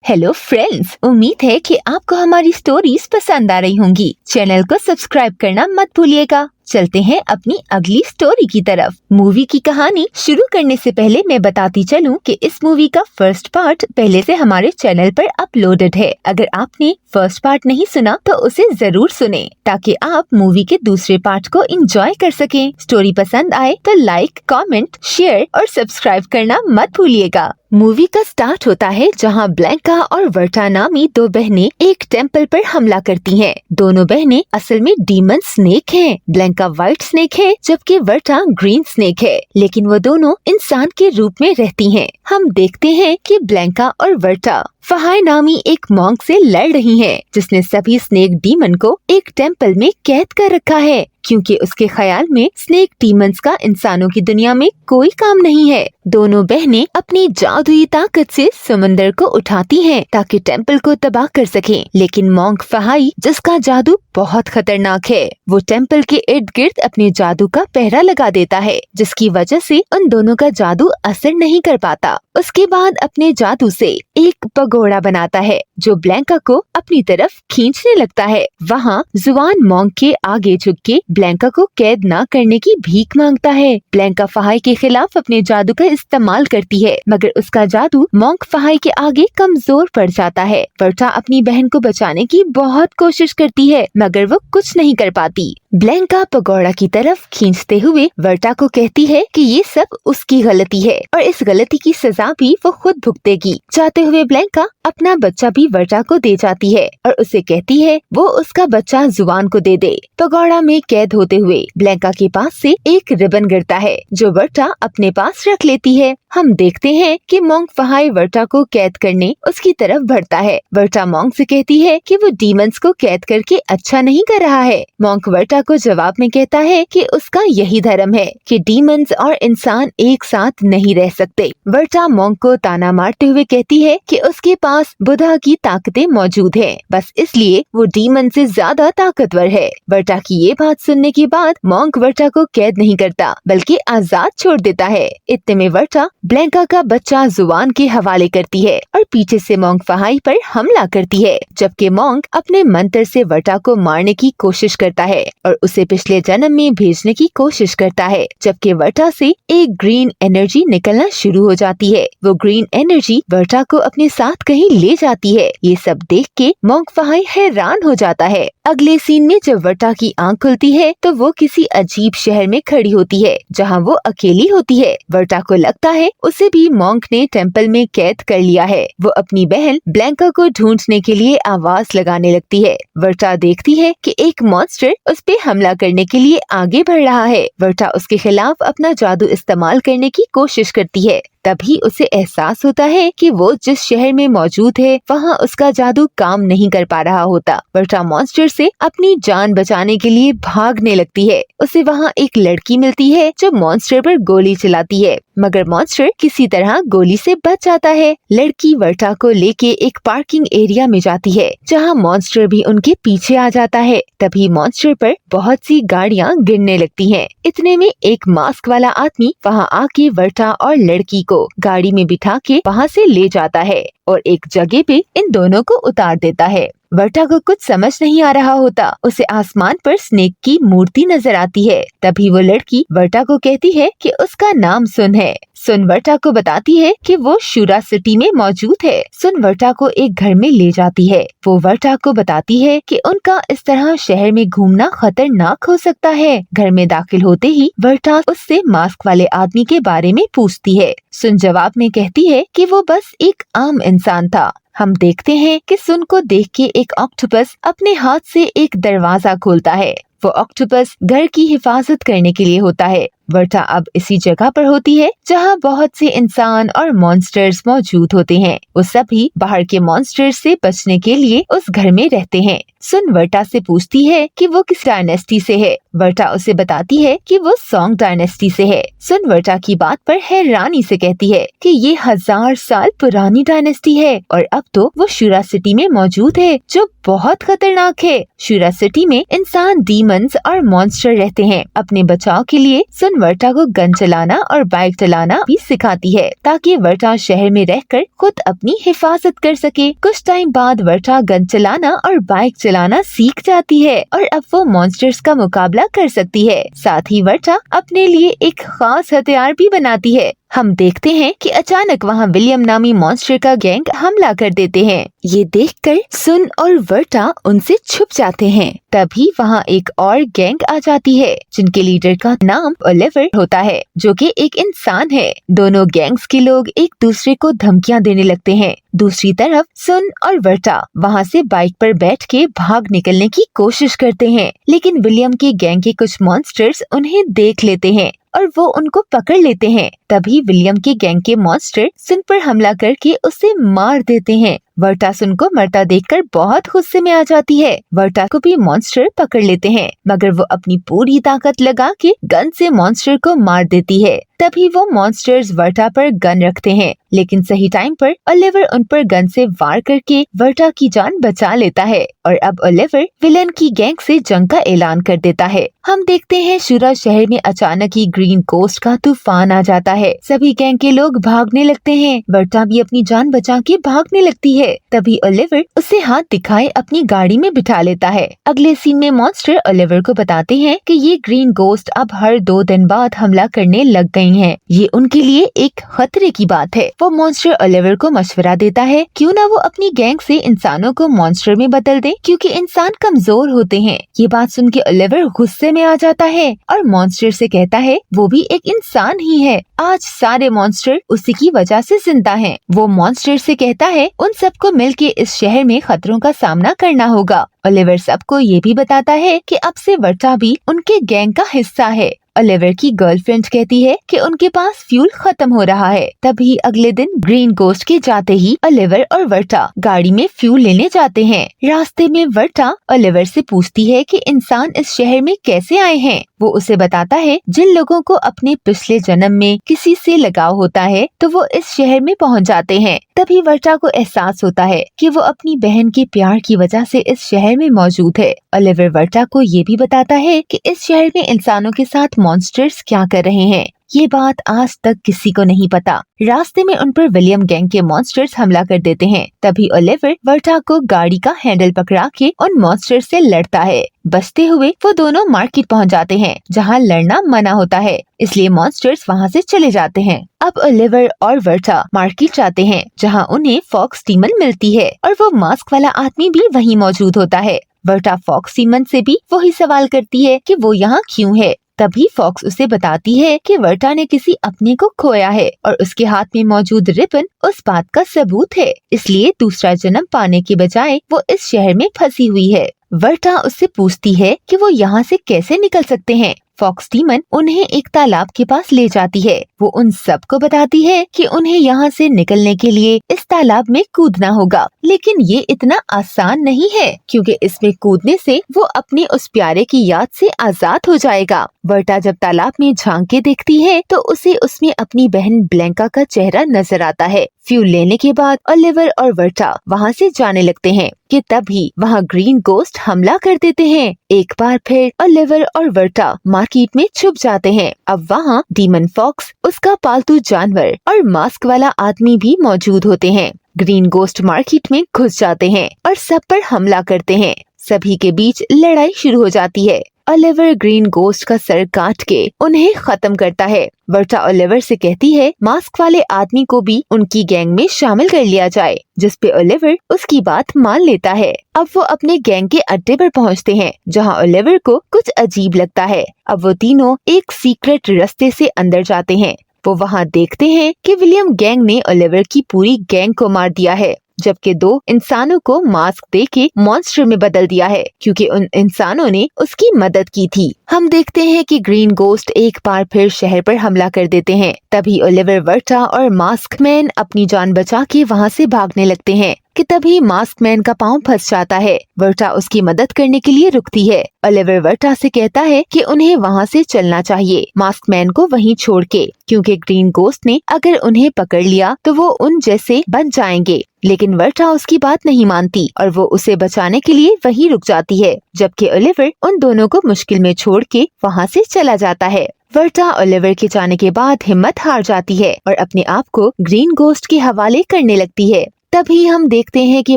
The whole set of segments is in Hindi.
हेलो फ्रेंड्स, उम्मीद है कि आपको हमारी स्टोरीज पसंद आ रही होंगी। चैनल को सब्सक्राइब करना मत भूलिएगा। चलते हैं अपनी अगली स्टोरी की तरफ। मूवी की कहानी शुरू करने से पहले मैं बताती चलूं कि इस मूवी का फर्स्ट पार्ट पहले से हमारे चैनल पर अपलोडेड है। अगर आपने फर्स्ट पार्ट नहीं सुना तो उसे जरूर सुने ताकि आप मूवी के दूसरे पार्ट को एंजॉय कर सकें। स्टोरी पसंद आए तो लाइक, कमेंट, शेयर और सब्सक्राइब करना मत भूलिएगा। मूवी का स्टार्ट होता है जहां ब्लैंका और वर्टा नामी दो बहनें एक टेम्पल पर हमला करती हैं। दोनों बहनें असल में डीमन स्नेक हैं। ब्लैंका व्हाइट स्नेक है जबकि वर्टा ग्रीन स्नेक है, लेकिन वो दोनों इंसान के रूप में रहती हैं। हम देखते हैं कि ब्लैंका और वर्टा फहाय नामी एक मॉन्क से लड़ रही हैं, जिसने सभी स्नेक डीमन को एक टेम्पल में कैद कर रखा है क्योंकि उसके ख्याल में स्नेक डीमंस का इंसानों की दुनिया में कोई काम नहीं है। दोनों बहनें अपनी जादुई ताकत से समंदर को उठाती हैं ताकि टेम्पल को तबाह कर सकें, लेकिन मॉन्क फहाई, जिसका जादू बहुत खतरनाक है, वो टेम्पल के इर्द गिर्द अपने जादू का पहरा लगा देता है, जिसकी वजह से उन दोनों का जादू असर नहीं कर पाता। उसके बाद अपने जादू से एक पगोड़ा बनाता है जो ब्लैंका को अपनी तरफ खींचने लगता है। वहाँ जुआन मॉन्क के आगे झुक के ब्लैंका को कैद न करने की भीख मांगता है। ब्लैंका फहाई के खिलाफ अपने जादू का इस्तेमाल करती है, मगर उसका जादू मॉन्क फहाई के आगे कमजोर पड़ जाता है। वर्टा अपनी बहन को बचाने की बहुत कोशिश करती है, मगर वो कुछ नहीं कर पाती। ब्लैंका पगोड़ा की तरफ खींचते हुए वर्टा को कहती है कि ये सब उसकी गलती है और इस गलती की सजा भी वो खुद भुगतेगी। चाहते हुए ब्लैंका अपना बच्चा भी वर्टा को दे जाती है और उसे कहती है वो उसका बच्चा जुआन को दे दे। पगोड़ा में कैद होते हुए ब्लैंका के पास से एक रिबन गिरता है जो वर्टा अपने पास रख लेती है। हम देखते हैं कि मॉन्क फहाई वर्टा को कैद करने उसकी तरफ बढ़ता है। वर्टा मॉन्क से कहती है कि वो डीमंस को कैद करके अच्छा नहीं कर रहा है। मॉन्क वर्टा को जवाब में कहता है कि उसका यही धर्म है कि डीमंस और इंसान एक साथ नहीं रह सकते। वर्टा मॉन्क को ताना मारते हुए कहती है कि उसके पास बुधा की ताकतें मौजूद हैं, बस इसलिए वो डीमन से ज्यादा ताकतवर है। वर्टा की ये बात सुनने के बाद मॉन्क वर्टा को कैद नहीं करता बल्कि आजाद छोड़ देता है। इतने में वर्टा ब्लैंका का बच्चा जुआन के हवाले करती है और पीछे से मॉन्क फहाई पर हमला करती है, जबकि मॉन्क अपने मंत्र से वर्टा को मारने की कोशिश करता है और उसे पिछले जन्म में भेजने की कोशिश करता है। जबकि वर्टा से एक ग्रीन एनर्जी निकलना शुरू हो जाती है। वो ग्रीन एनर्जी वर्टा को अपने साथ कहीं ले जाती है। ये सब देख के मॉन्क फहाई हैरान हो जाता है। अगले सीन में जब वर्टा की आंख खुलती है तो वो किसी अजीब शहर में खड़ी होती है जहाँ वो अकेली होती है। वर्टा को लगता है उसे भी मॉन्क ने टेम्पल में कैद कर लिया है। वो अपनी बहन ब्लैंका को ढूंढने के लिए आवाज लगाने लगती है। वर्टा देखती है कि एक मॉन्स्टर उस पे हमला करने के लिए आगे बढ़ रहा है। वर्टा उसके खिलाफ अपना जादू इस्तेमाल करने की कोशिश करती है। तभी उसे एहसास होता है कि वो जिस शहर में मौजूद है वहाँ उसका जादू काम नहीं कर पा रहा होता। वर्टा मॉन्स्टर से अपनी जान बचाने के लिए भागने लगती है। उसे वहाँ एक लड़की मिलती है जो मॉन्स्टर पर गोली चलाती है, मगर मॉन्स्टर किसी तरह गोली से बच जाता है। लड़की वर्टा को लेके एक पार्किंग एरिया में जाती है जहाँ मॉन्स्टर भी उनके पीछे आ जाता है। तभी मॉन्स्टर पर बहुत सी गाड़ियाँ गिरने लगती हैं। इतने में एक मास्क वाला आदमी वहाँ आके वर्टा और लड़की को गाड़ी में बिठा के वहाँ से ले जाता है और एक जगह पे इन दोनों को उतार देता है। वर्टा को कुछ समझ नहीं आ रहा होता। उसे आसमान पर स्नेक की मूर्ति नजर आती है। तभी वो लड़की वर्टा को कहती है कि उसका नाम सुन है। सुन वर्टा को बताती है कि वो शूरा सिटी में मौजूद है। सुन वर्टा को एक घर में ले जाती है। वो वर्टा को बताती है कि उनका इस तरह शहर में घूमना खतरनाक हो सकता है। घर में दाखिल होते ही वर्टा उससे मास्क वाले आदमी के बारे में पूछती है। सुन जवाब में कहती है कि वो बस एक आम इंसान था। हम देखते हैं कि सुन को देख के एक ऑक्टोपस अपने हाथ से एक दरवाजा खोलता है। वो ऑक्टोपस घर की हिफाजत करने के लिए होता है। वर्टा अब इसी जगह पर होती है जहाँ बहुत से इंसान और मॉन्स्टर्स मौजूद होते हैं। वो सभी बाहर के मॉन्स्टर्स से बचने के लिए उस घर में रहते हैं। सुन वर्टा से पूछती है कि वो किस डायनेस्टी से है। वर्टा उसे बताती है कि वो सोंग डायनेस्टी से है। सुन वर्टा की बात पर हैरानी से कहती है कि ये 1000 साल पुरानी डायनेस्टी है और अब तो वो शूरा सिटी में मौजूद है, जो बहुत खतरनाक है। शूरा सिटी में इंसान, डीमंस और मॉन्स्टर रहते हैं। अपने बचाव के लिए सुन वर्टा को गन चलाना और बाइक चलाना भी सिखाती है, ताकि वर्टा शहर में रहकर खुद अपनी हिफाजत कर सके। कुछ टाइम बाद वर्टा गन चलाना और बाइक चलाना सीख जाती है और अब वो मॉन्स्टर्स का मुकाबला कर सकती है। साथ ही वर्टा अपने लिए एक खास हथियार भी बनाती है। हम देखते हैं कि अचानक वहाँ विलियम नामी मॉन्स्टर का गैंग हमला कर देते हैं। ये देखकर सुन और वर्टा उनसे छुप जाते हैं। तभी वहाँ एक और गैंग आ जाती है, जिनके लीडर का नाम ओलिवर होता है, जो कि एक इंसान है। दोनों गैंग्स के लोग एक दूसरे को धमकियाँ देने लगते हैं। दूसरी तरफ सुन और वर्टा वहाँ से बाइक पर बैठ के भाग निकलने की कोशिश करते हैं, लेकिन विलियम के गैंग के कुछ मॉन्स्टर्स उन्हें देख लेते हैं और वो उनको पकड़ लेते हैं। तभी विलियम के गैंग के मॉन्स्टर सुन पर हमला करके उसे मार देते हैं। वर्टा सुन को मरता देखकर बहुत गुस्से में आ जाती है। वर्टा को भी मॉन्स्टर पकड़ लेते हैं, मगर वो अपनी पूरी ताकत लगा के गन से मॉन्स्टर को मार देती है। तभी वो मॉन्स्टर्स वर्टा पर गन रखते हैं, लेकिन सही टाइम पर ओलिवर उन पर गन से वार करके वर्टा की जान बचा लेता है और अब ओलिवर विलन की गैंग से जंग का ऐलान कर देता है। हम देखते हैं शूरा शहर में अचानक ही ग्रीन गोस्ट का तूफान आ जाता है। सभी गैंग के लोग भागने लगते हैं। वर्टा भी अपनी जान बचा के भागने लगती है। तभी ओलिवर उसे हाथ दिखाए अपनी गाड़ी में बिठा लेता है। अगले सीन में मॉन्स्टर ओलिवर को बताते हैं कि ये ग्रीन गोस्ट अब हर 2 दिन बाद हमला करने लग गई हैं। ये उनके लिए एक खतरे की बात है। वो मॉन्स्टर ओलिवर को मशवरा देता है क्यों ना वो अपनी गैंग से इंसानों को मॉन्स्टर में बदल दे, क्योंकि इंसान कमजोर होते हैं। ये बात सुन के ओलिवर गुस्से में आ जाता है और मॉन्स्टर से कहता है वो भी एक इंसान ही है। आज सारे मॉन्स्टर उसी की वजह से जिंदा हैं। वो मॉन्स्टर से कहता है उन सबको मिलके इस शहर में खतरों का सामना करना होगा। ओलिवर सबको ये भी बताता है कि अब से वर्टा भी उनके गैंग का हिस्सा है। ओलिवर की गर्लफ्रेंड कहती है कि उनके पास फ्यूल खत्म हो रहा है। तभी अगले दिन ग्रीन गोस्ट के जाते ही ओलिवर और वर्टा गाड़ी में फ्यूल लेने जाते हैं। रास्ते में वर्टा ओलिवर से पूछती है कि इंसान इस शहर में कैसे आए हैं। वो उसे बताता है जिन लोगों को अपने पिछले जन्म में किसी से लगाव होता है तो वो इस शहर में पहुंच जाते हैं। तभी वर्टा को एहसास होता है कि वो अपनी बहन के प्यार की वजह से इस शहर में मौजूद है। ओलिवर वर्टा को ये भी बताता है कि इस शहर में इंसानों के साथ मॉन्स्टर्स क्या कर रहे हैं। ये बात आज तक किसी को नहीं पता। रास्ते में उन पर विलियम गैंग के मॉन्स्टर्स हमला कर देते हैं। तभी ओलिवर वर्टा को गाड़ी का हैंडल पकड़ा के उन मॉन्स्टर्स से लड़ता है। बचते हुए वो दोनों मार्केट पहुंच जाते हैं, जहां लड़ना मना होता है, इसलिए मॉन्स्टर्स वहां से चले जाते हैं। अब ओलिवर और वर्टा मार्केट जाते हैं, जहां उन्हें फॉक्स डीमन मिलती है और वो मास्क वाला आदमी भी वहीं मौजूड होता है। वर्टा फॉक्स डीमन से भी वही सवाल करती है कि वो यहाँ क्यों है। तभी फॉक्स उसे बताती है कि वर्टा ने किसी अपने को खोया है और उसके हाथ में मौजूद रिबन उस बात का सबूत है, इसलिए दूसरा जन्म पाने के बजाय वो इस शहर में फंसी हुई है। वर्टा उससे पूछती है कि वो यहाँ से कैसे निकल सकते हैं। फॉक्स डीमन उन्हें एक तालाब के पास ले जाती है। वो उन सबको बताती है कि उन्हें यहाँ से निकलने के लिए इस तालाब में कूदना होगा, लेकिन ये इतना आसान नहीं है, क्योंकि इसमें कूदने से वो अपने उस प्यारे की याद से आजाद हो जाएगा। वर्टा जब तालाब में झांक के देखती है तो उसे उसमें अपनी बहन ब्लैंका का चेहरा नजर आता है। फ्यूल लेने के बाद ओलिवर और वर्टा वहाँ से जाने लगते हैं कि तभी वहाँ ग्रीन गोस्ट हमला कर देते हैं। एक बार फिर ओलिवर और वर्टा मार्केट में छुप जाते हैं। अब वहाँ डीमन फॉक्स, उसका पालतू जानवर और मास्क वाला आदमी भी मौजूद होते हैं। ग्रीन गोस्ट मार्केट में घुस जाते हैं और सब पर हमला करते हैं। सभी के बीच लड़ाई शुरू हो जाती है। ओलिवर ग्रीन गोस्ट का सर काट के उन्हें खत्म करता है। वर्टा ओलिवर से कहती है मास्क वाले आदमी को भी उनकी गैंग में शामिल कर लिया जाए, जिसपे ओलिवर उसकी बात मान लेता है। अब वो अपने गैंग के अड्डे पर पहुंचते हैं, जहां ओलिवर को कुछ अजीब लगता है। अब वो तीनों एक सीक्रेट रास्ते से अंदर जाते हैं। वो वहाँ देखते हैं कि विलियम गैंग ने ओलिवर की पूरी गैंग को मार दिया है, जबकि 2 इंसानों को मास्क देके मॉन्स्टर में बदल दिया है, क्योंकि उन इंसानों ने उसकी मदद की थी। हम देखते हैं कि ग्रीन गोस्ट एक बार फिर शहर पर हमला कर देते हैं। तभी ओलिवर, वर्टा और मास्क मैन अपनी जान बचा के वहाँ से भागने लगते हैं। कि तभी मास्क मैन का पाँव फंस जाता है। वर्टा उसकी मदद करने के लिए रुकती है। ओलिवर वर्टा से कहता है कि उन्हें वहाँ से चलना चाहिए, मास्क मैन को वहीं छोड़ के, क्योंकि ग्रीन गोस्ट ने अगर उन्हें पकड़ लिया तो वो उन जैसे बन जाएंगे। लेकिन वर्टा उसकी बात नहीं मानती और वो उसे बचाने के लिए वहीं रुक जाती है, जबकि ओलिवर उन दोनों को मुश्किल में छोड़ के वहाँ से चला जाता है। वर्टा ओलिवर के जाने के बाद हिम्मत हार जाती है और अपने आप को ग्रीन गोस्ट के हवाले करने लगती है। तभी हम देखते हैं कि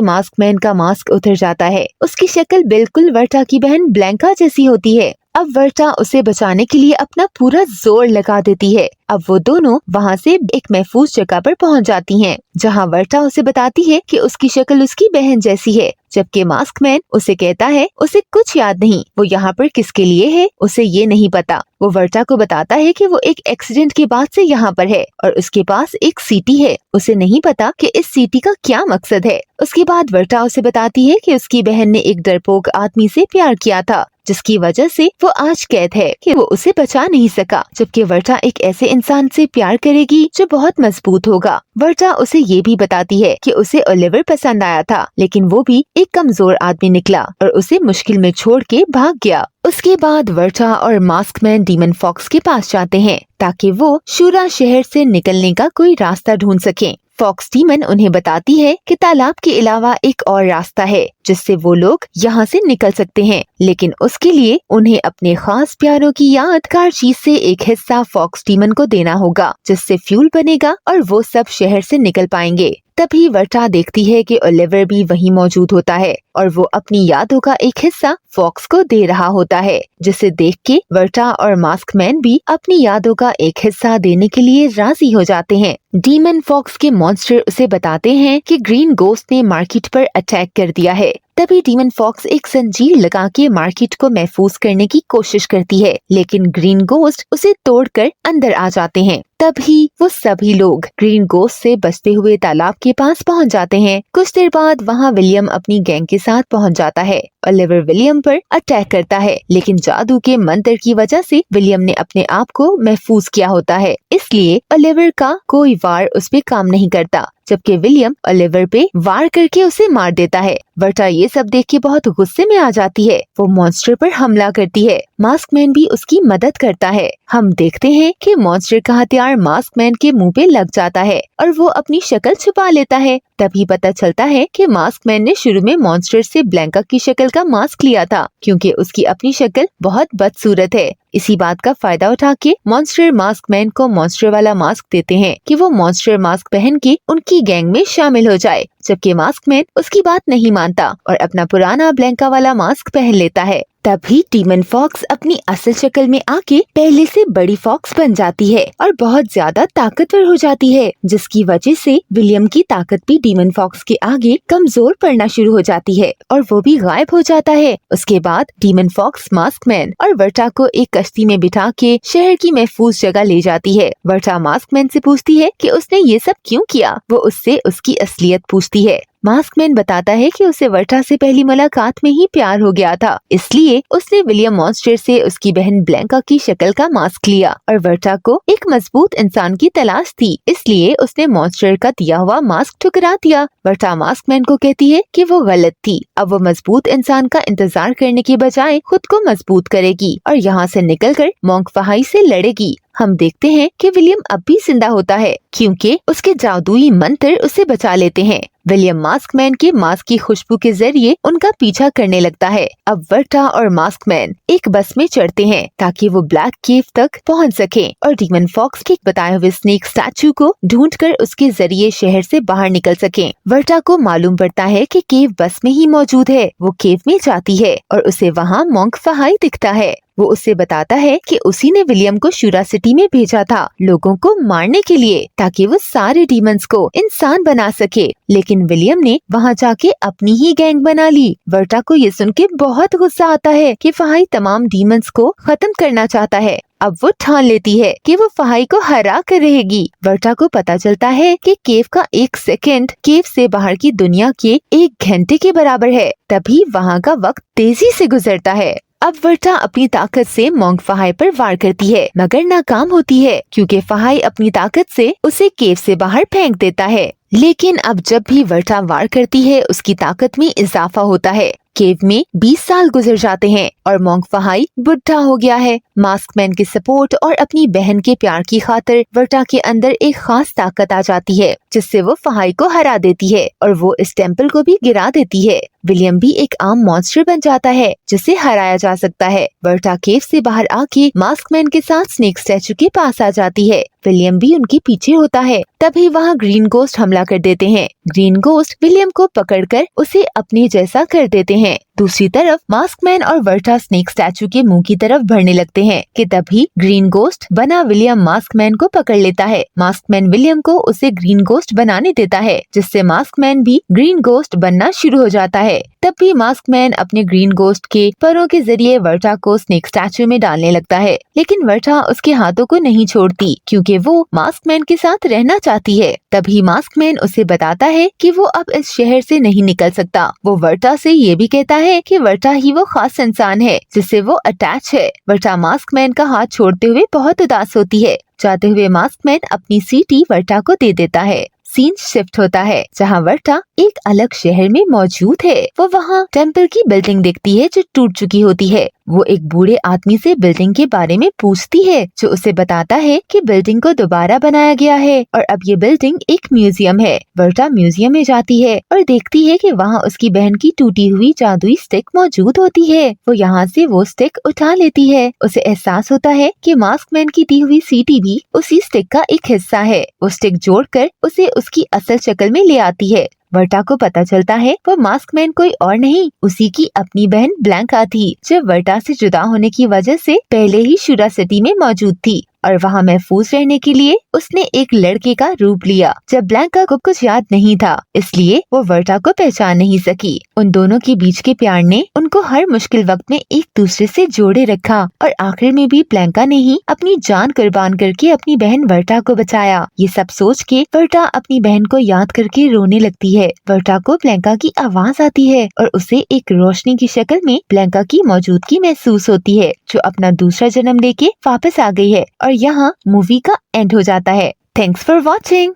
मास्क मैन का मास्क उतर जाता है। उसकी शक्ल बिल्कुल वर्टा की बहन ब्लैंका जैसी होती है। अब वर्टा उसे बचाने के लिए अपना पूरा जोर लगा देती है। अब वो दोनों वहाँ से एक महफूज जगह पर पहुँच जाती हैं, जहाँ वर्टा उसे बताती है कि उसकी शक्ल उसकी बहन जैसी है, जबकि मास्क मैन उसे कहता है उसे कुछ याद नहीं, वो यहाँ पर किसके लिए है उसे ये नहीं पता। वो वर्टा को बताता है कि वो एक एक्सीडेंट के बाद से यहाँ पर है और उसके पास एक सीटी है, उसे नहीं पता कि इस सीटी का क्या मकसद है। उसके बाद वर्टा उसे बताती है कि उसकी बहन ने एक डरपोक आदमी से प्यार किया था, जिसकी वजह से वो आज कैद है, कि वो उसे बचा नहीं सका, जबकि वर्टा एक ऐसे इंसान से प्यार करेगी जो बहुत मजबूत होगा। वर्टा उसे ये भी बताती है कि उसे ओलिवर पसंद आया था, लेकिन वो भी एक कमजोर आदमी निकला और उसे मुश्किल में छोड़ के भाग गया। उसके बाद वर्टा और मास्क मैन डीमन फॉक्स के पास जाते हैं ताकि वो शूरा शहर से निकलने का कोई रास्ता ढूंढ सकें। फॉक्स डीमन उन्हें बताती है कि तालाब के अलावा एक और रास्ता है जिससे वो लोग यहाँ से निकल सकते हैं, लेकिन उसके लिए उन्हें अपने खास प्यारों की यादगार चीज से एक हिस्सा फॉक्स डीमन को देना होगा, जिससे फ्यूल बनेगा और वो सब शहर से निकल पाएंगे। तभी वर्टा देखती है कि ओलिवर भी वहीं मौजूद होता है और वो अपनी यादों का एक हिस्सा फॉक्स को दे रहा होता है, जिसे देख के वर्टा और मास्क मैन भी अपनी यादों का एक हिस्सा देने के लिए राजी हो जाते हैं। डीमन फॉक्स के मॉन्स्टर उसे बताते हैं कि ग्रीन गोस्ट ने मार्केट पर अटैक कर दिया है। तभी डीमन फॉक्स एक जंजीर लगा के मार्केट को महफूज करने की कोशिश करती है, लेकिन ग्रीन गोस्ट उसे तोड़कर अंदर आ जाते हैं। तभी वो सभी लोग ग्रीन गोस्ट से बचते हुए तालाब के पास पहुंच जाते हैं। कुछ देर बाद वहां विलियम अपनी गैंग के साथ पहुंच जाता है। ओलिवर विलियम पर अटैक करता है, लेकिन जादू के मंत्र की वजह से विलियम ने अपने आप को महफूज किया होता है, इसलिए ओलिवर का कोई वार उस पे काम नहीं करता, जबकि विलियम ओलिवर पे वार करके उसे मार देता है। वर्टा ये सब देख के बहुत गुस्से में आ जाती है। वो मॉन्स्टर पर हमला करती है। मास्क मैन भी उसकी मदद करता है। हम देखते हैं कि मॉन्स्टर का हथियार मास्क मैन के मुंह पे लग जाता है और वो अपनी शक्ल छुपा लेता है। तभी पता चलता है कि मास्क मैन ने शुरू में मॉन्स्टर से ब्लैंका की शक्ल का मास्क लिया था, क्योंकि उसकी अपनी शक्ल बहुत बदसूरत है। इसी बात का फायदा उठा के मॉन्स्टर मास्क मैन को मॉन्स्टर वाला मास्क देते हैं कि वो मॉन्स्टर मास्क पहन के उनकी गैंग में शामिल हो जाए, जबकि मास्क मैन उसकी बात नहीं मानता और अपना पुराना ब्लैंका वाला मास्क पहन लेता है। तभी डीमन फॉक्स अपनी असल शक्ल में आके पहले से बड़ी फॉक्स बन जाती है और बहुत ज्यादा ताकतवर हो जाती है, जिसकी वजह से विलियम की ताकत भी डीमन फॉक्स के आगे कमजोर पड़ना शुरू हो जाती है और वो भी गायब हो जाता है। उसके बाद डीमन फॉक्स मास्क मैन और वर्टा को एक कश्ती में बिठा के शहर की महफूज जगह ले जाती है। वर्टा मास्क मैन से पूछती है कि उसने ये सब क्यों किया। वो उससे उसकी असलियत पूछती है। मास्क मैन बताता है कि उसे वर्टा से पहली मुलाकात में ही प्यार हो गया था, इसलिए उसने विलियम मॉन्स्टर से उसकी बहन ब्लैंका की शक्ल का मास्क लिया और वर्टा को एक मजबूत इंसान की तलाश थी, इसलिए उसने मॉन्स्टर का दिया हुआ मास्क ठुकरा दिया। वर्टा मास्क मैन को कहती है कि वो गलत थी। अब वो मजबूत इंसान का इंतजार करने के बजाय खुद को मजबूत करेगी और यहाँ से निकलकर मोंक फहाई से लड़ेगी। हम देखते हैं कि विलियम अब भी जिंदा होता है, क्योंकि उसके जादुई मंत्र उसे बचा लेते हैं। विलियम मास्क मैन के मास्क की खुशबू के जरिए उनका पीछा करने लगता है। अब वर्टा और मास्क मैन एक बस में चढ़ते हैं ताकि वो ब्लैक केव तक पहुंच सकें और डीमन फॉक्स के बताए हुए स्नेक स्टैचू को ढूंढकर उसके जरिए शहर से बाहर निकल सकें। वर्टा को मालूम पड़ता है कि केव बस में ही मौजूद है। वो केव में जाती है और उसे वहाँ मोंक फहाई दिखता है। वो उसे बताता है कि उसी ने विलियम को शूरा सिटी में भेजा था लोगों को मारने के लिए, ताकि वो सारे डीमंस को इंसान बना सके, लेकिन विलियम ने वहाँ जाके अपनी ही गैंग बना ली। वर्टा को ये सुन के बहुत गुस्सा आता है कि फहाई तमाम डीमंस को खत्म करना चाहता है। अब वो ठान लेती है कि वो फहाई को हरा कर रहेगी। वर्टा को पता चलता है कि केव का 1 सेकंड केव से बाहर की दुनिया के 1 घंटे के बराबर है। तभी वहाँ का वक्त तेजी से गुजरता है। अब वर्टा अपनी ताकत से मोंक फहाई पर वार करती है, मगर नाकाम होती है, क्योंकि फहाई अपनी ताकत से उसे केव से बाहर फेंक देता है। लेकिन अब जब भी वर्टा वार करती है उसकी ताकत में इजाफा होता है। केव में 20 साल गुजर जाते हैं और मोंग फहाई बुढ़ा हो गया है। मास्कमैन के सपोर्ट और अपनी बहन के प्यार की खातिर वर्टा के अंदर एक खास ताकत आ जाती है जिससे वो फहाई को हरा देती है और वो इस टेम्पल को भी गिरा देती है। विलियम भी एक आम मॉन्स्टर बन जाता है जिसे हराया जा सकता है। वर्टा केव से बाहर आके मास्कमैन के साथ स्नेक स्टैचू के पास आ जाती है। विलियम भी उनके पीछे होता है। तभी वहाँ ग्रीन गोस्ट हमला कर देते हैं। ग्रीन गोस्ट विलियम को पकड़कर उसे अपने जैसा कर देते हैं। दूसरी तरफ मास्कमैन और वर्टा स्नेक स्टैचू के मुंह की तरफ बढ़ने लगते हैं कि तभी ग्रीन गोस्ट बना विलियम मास्कमैन को पकड़ लेता है। मास्कमैन विलियम को उसे ग्रीन गोस्ट बनाने देता है जिससे मास्कमैन भी ग्रीन गोस्ट बनना शुरू हो जाता है। तब भी मास्कमैन अपने ग्रीन गोस्ट के परों के जरिए वर्टा को स्नेक स्टैचू में डालने लगता है, लेकिन वर्टा उसके हाथों को नहीं छोड़ती क्योंकि वो मास्कमैन के साथ रहना चाहती है। तभी मास्कमैन उसे बताता है कि वो अब इस शहर से नहीं निकल सकता। वो वर्टा से ये भी कहता है कि वर्टा ही वो खास इंसान है जिससे वो अटैच है। वर्टा मास्कमैन का हाथ छोड़ते हुए बहुत उदास होती है। जाते हुए मास्कमैन अपनी सीटी वर्टा को दे देता है। सीन शिफ्ट होता है जहाँ वर्टा एक अलग शहर में मौजूद है। वो वहाँ टेम्पल की बिल्डिंग देखती है जो टूट चुकी होती है। वो एक बूढ़े आदमी से बिल्डिंग के बारे में पूछती है जो उसे बताता है कि बिल्डिंग को दोबारा बनाया गया है और अब ये बिल्डिंग एक म्यूजियम है। वर्टा म्यूजियम में जाती है और देखती है कि वहाँ उसकी बहन की टूटी हुई जादुई स्टिक मौजूद होती है। वो यहाँ से वो स्टिक उठा लेती है। उसे एहसास होता है कि मास्कमैन की दी हुई सीटी भी उसी स्टिक का एक हिस्सा है। वो स्टिक जोड़कर उसे उसकी असल शक्ल में ले आती है। वर्टा को पता चलता है वो मास्कमैन कोई और नहीं उसी की अपनी बहन ब्लैंका थी जो वर्टा से जुदा होने की वजह से पहले ही शुरा सिटी में मौजूद थी और वहाँ महफूज रहने के लिए उसने एक लड़के का रूप लिया। जब ब्लैंका को कुछ याद नहीं था इसलिए वो वर्टा को पहचान नहीं सकी। उन दोनों के बीच के प्यार ने उनको हर मुश्किल वक्त में एक दूसरे से जोड़े रखा और आखिर में भी ब्लैंका ने ही अपनी जान कुर्बान करके अपनी बहन वर्टा को बचाया। ये सब सोच के वर्टा अपनी बहन को याद करके रोने लगती है। वर्टा को ब्लैंका की आवाज आती है और उसे एक रोशनी की शक्ल में ब्लैंका की मौजूदगी महसूस होती है जो अपना दूसरा जन्म लेके वापस आ गई है। और यहाँ मूवी का एंड हो जाता है। Thanks for watching.